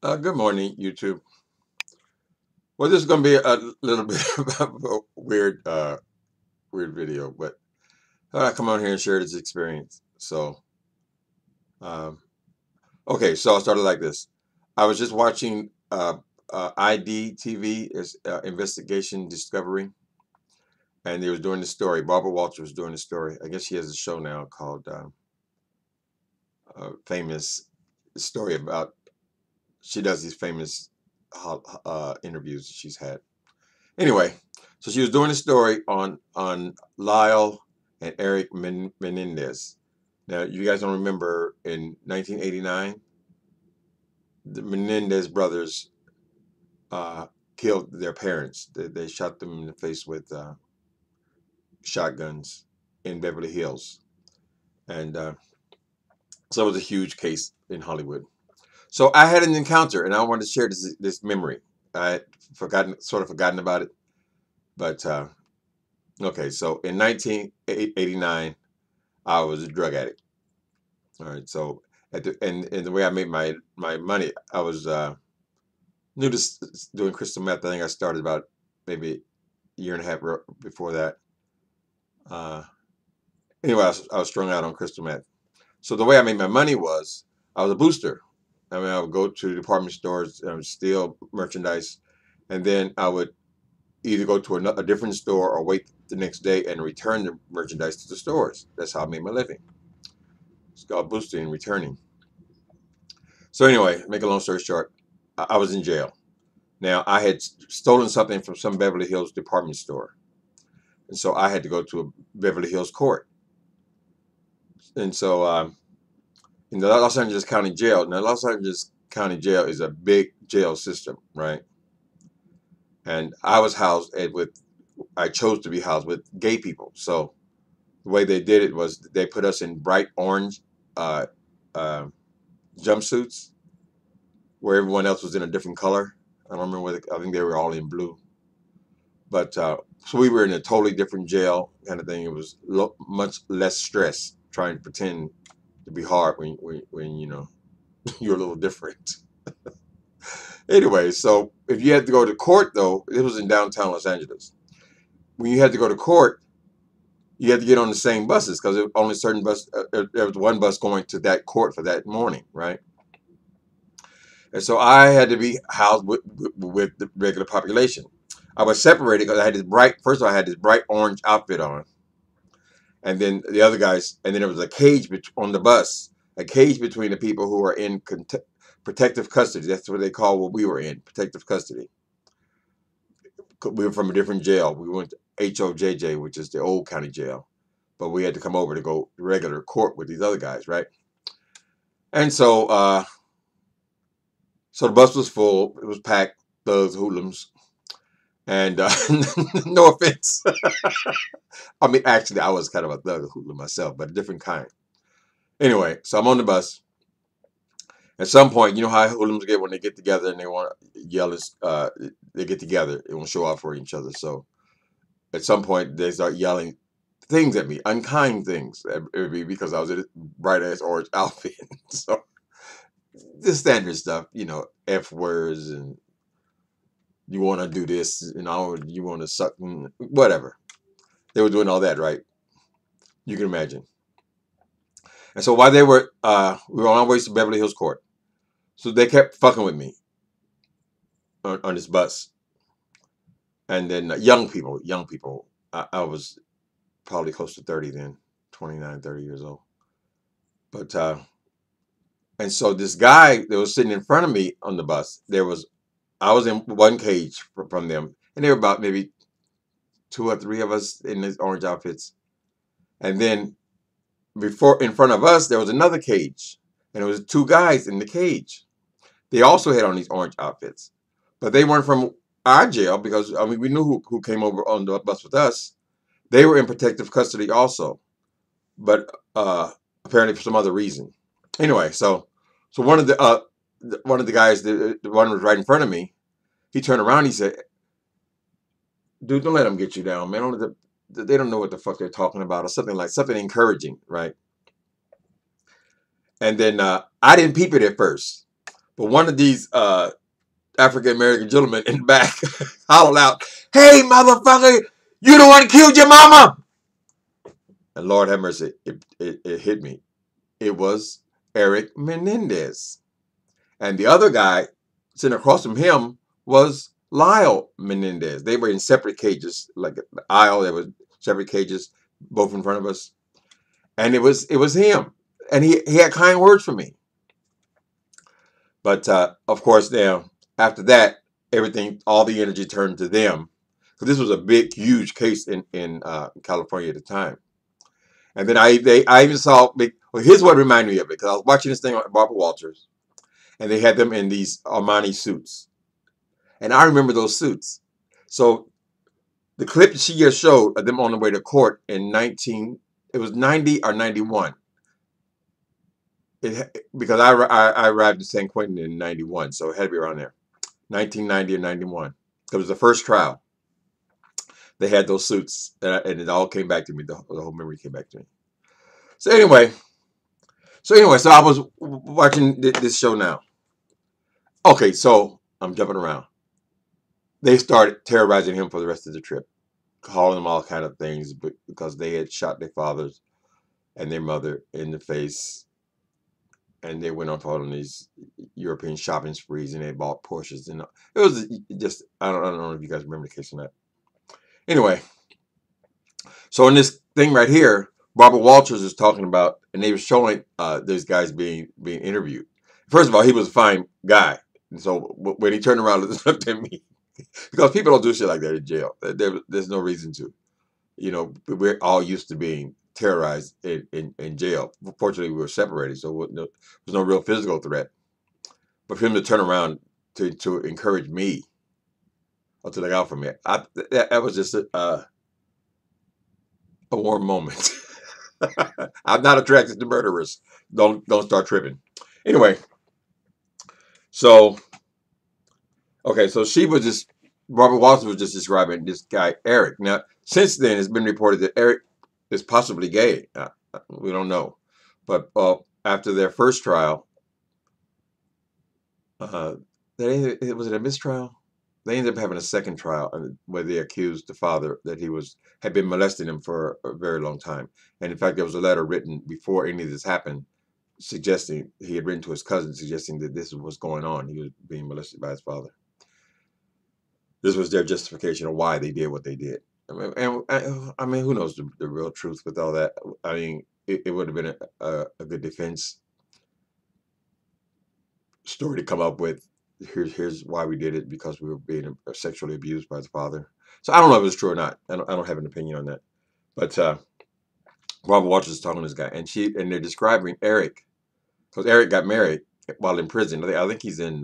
Good morning, YouTube. Well, this is going to be a little bit of a weird video, but I thought I'd come on here and share this experience. Um, okay, so I started like this. I was just watching ID TV, is Investigation Discovery, and they was doing the story. Barbara Walters was doing the story. I guess she has a show now called Famous Story about. She does these famous interviews she's had. Anyway, so she was doing a story on Lyle and Eric Menendez. Now, you guys don't remember in 1989, the Menendez brothers uh, killed their parents. They shot them in the face with shotguns in Beverly Hills, and so it was a huge case in Hollywood. So I had an encounter, and I wanted to share this memory. I had sort of forgotten about it, but okay. So in 1989. I was a drug addict. All right. So and the way I made my money, I was new to doing crystal meth. I think I started about maybe a year and a half before that. Uh, anyway, I was strung out on crystal meth. So the way I made my money was I was a booster. I mean, I would go to department stores and steal merchandise, and then I would either go to a different store or wait the next day and return the merchandise to the stores. That's how I made my living. It's called boosting and returning. So anyway, make a long story short, I was in jail. Now I had stolen something from some Beverly Hills department store, and so I had to go to a Beverly Hills court. And so in the Los Angeles County Jail, now Los Angeles County Jail is a big jail system, right? And I was housed I chose to be housed with gay people. So the way they did it was they put us in bright orange uh, uh, jumpsuits, where everyone else was in a different color. I don't remember whether I think they were all in blue. But so we were in a totally different jail kind of thing. It was much less stress trying to pretend to be hard when you know you're a little different. Anyway, so if you had to go to court though, it was in downtown Los Angeles. When you had to go to court, you had to get on the same buses because only certain there was one bus going to that court for that morning, right? And so I had to be housed with the regular population. I was separated because I had this first of all, I had this bright orange outfit on. And then the other guys, and then there was a cage on the bus, a cage between the people who are in protective custody. That's what they call what we were in, protective custody. We were from a different jail. We went to HOJJ, which is the old county jail, but we had to come over to go regular court with these other guys, right? And so the bus was full. It was packed, thugs, hoodlums, and no offense. I mean, actually, I was kind of a thug hoodlum myself, but a different kind. Anyway, so I'm on the bus. At some point, you know how hoodlums get when they get together and they want to yell. They get together. They want to show off for each other. So at some point, they start yelling things at me, unkind things, because I was in a bright ass orange outfit. So the standard stuff, F words and you want to do this, you want to suck, whatever. They were doing all that, right? You can imagine. And so while we were on our way to Beverly Hills Court. So they kept fucking with me on this bus. And then young people. I was probably close to 30 then, 29, 30 years old. But, and so this guy that was sitting in front of me on the bus, I was in one cage from them. And there were about maybe two or three of us in these orange outfits. And then in front of us, there was another cage. And there was two guys in the cage. They also had on these orange outfits. But they weren't from our jail because, I mean, we knew who came over on the bus with us. They were in protective custody also, but apparently for some other reason. Anyway, so one of the guys, the one was right in front of me. He turned around. He said, "Dude, don't let them get you down, man. They don't know what the fuck they're talking about, or something encouraging, right?" And then I didn't peep it at first, But one of these African American gentlemen in the back hollered out, "Hey, motherfucker, you the one who killed your mama!" And Lord have mercy, it hit me. It was Eric Menendez. And the other guy sitting across from him was Lyle Menendez. They were in separate cages, like the aisle. There was separate cages, both in front of us. And it was him. And he had kind words for me. But of course, now after that, everything, all the energy turned to them. So this was a big, huge case in California at the time. And then I even saw. Well, here's what reminded me of it, because I was watching this thing on Barbara Walters, and they had them in these Armani suits, and I remember those suits. So the clip she just showed of them on the way to court in it was 90 or 91. Because I arrived in San Quentin in 91, so it had to be around there, 1990 or 91. It was the first trial. They had those suits, and it all came back to me. The whole memory came back to me. So anyway, so I was watching this show now. Okay, so I'm jumping around. They started terrorizing him for the rest of the trip, calling him all kind of things because they had shot their fathers and their mother in the face. And they went on on these European shopping sprees, and they bought Porsches. And it was just, I don't know if you guys remember the case or not. Anyway, so in this thing right here, Barbara Walters is talking about, and they were showing these guys being interviewed. First of all, he was a fine guy. And so when he turned around and looked at me, because people don't do shit like that in jail. There's no reason to. You know, we're all used to being terrorized in jail. Fortunately, we were separated, so there was no real physical threat. But for him to turn around to encourage me or to look out for me, that was just a warm moment. I'm not attracted to murderers. Don't start tripping. Anyway, so okay, so Barbara Walters was just describing this guy Eric. Now, since then, it's been reported that Eric is possibly gay. We don't know, but after their first trial, was it a mistrial? They ended up having a second trial where they accused the father that he had been molesting him for a very long time. And in fact, there was a letter written before any of this happened, suggesting he had written to his cousin, suggesting that this was going on. He was being molested by his father. This was their justification of why they did what they did. I mean, who knows the real truth with all that? I mean, it would have been a good defense story to come up with. Here's why we did it, because we were being sexually abused by his father. So I don't know if it's true or not. I don't have an opinion on that. But Barbara Walters is talking to this guy, and they're describing Eric, because Eric got married while in prison. I think he's in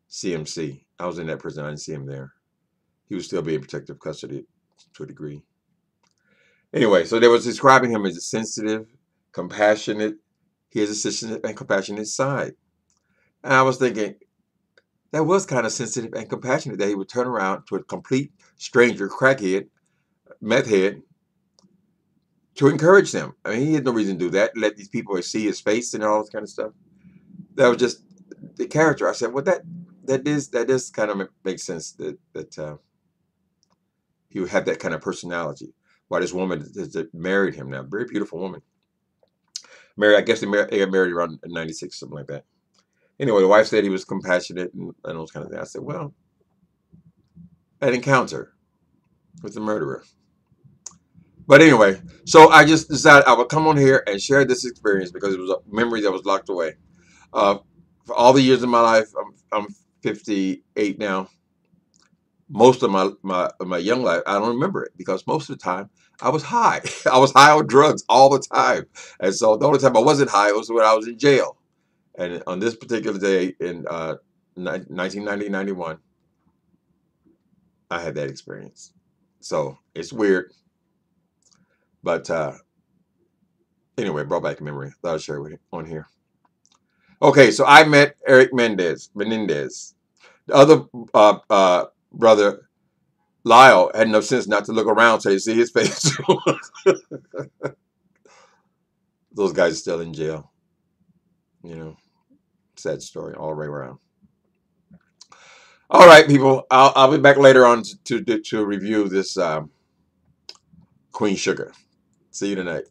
CMC. I was in that prison. I didn't see him there. He was still being protective custody to a degree. Anyway, so they was describing him as a sensitive, compassionate. He has a sensitive and compassionate side. And I was thinking, that was kind of sensitive and compassionate that he would turn around to a complete stranger, crackhead, meth head, to encourage them. I mean, he had no reason to do that. Let these people see his face and all this kind of stuff. That was just the character. I said, well, that does kind of make sense that he would have that kind of personality. Why this woman that married him now, very beautiful woman. I guess they got married around 96, something like that. Anyway, the wife said he was compassionate and those kind of things. I said, well, an encounter with the murderer. But anyway, so I just decided I would come on here and share this experience because it was a memory that was locked away. For all the years of my life, I'm 58 now. Most of my young life, I don't remember it because most of the time I was high. I was high on drugs all the time. And so the only time I wasn't high was when I was in jail. And on this particular day in 1990-91, I had that experience. So it's weird. But anyway, brought back a memory. Thought I'd share with you on here. Okay, so I met Eric Menendez. The other brother, Lyle, had enough sense not to look around so you see his face. Those guys are still in jail, you know. Sad story all the way around. All right, people. I'll be back later on to review this Queen Sugar. See you tonight.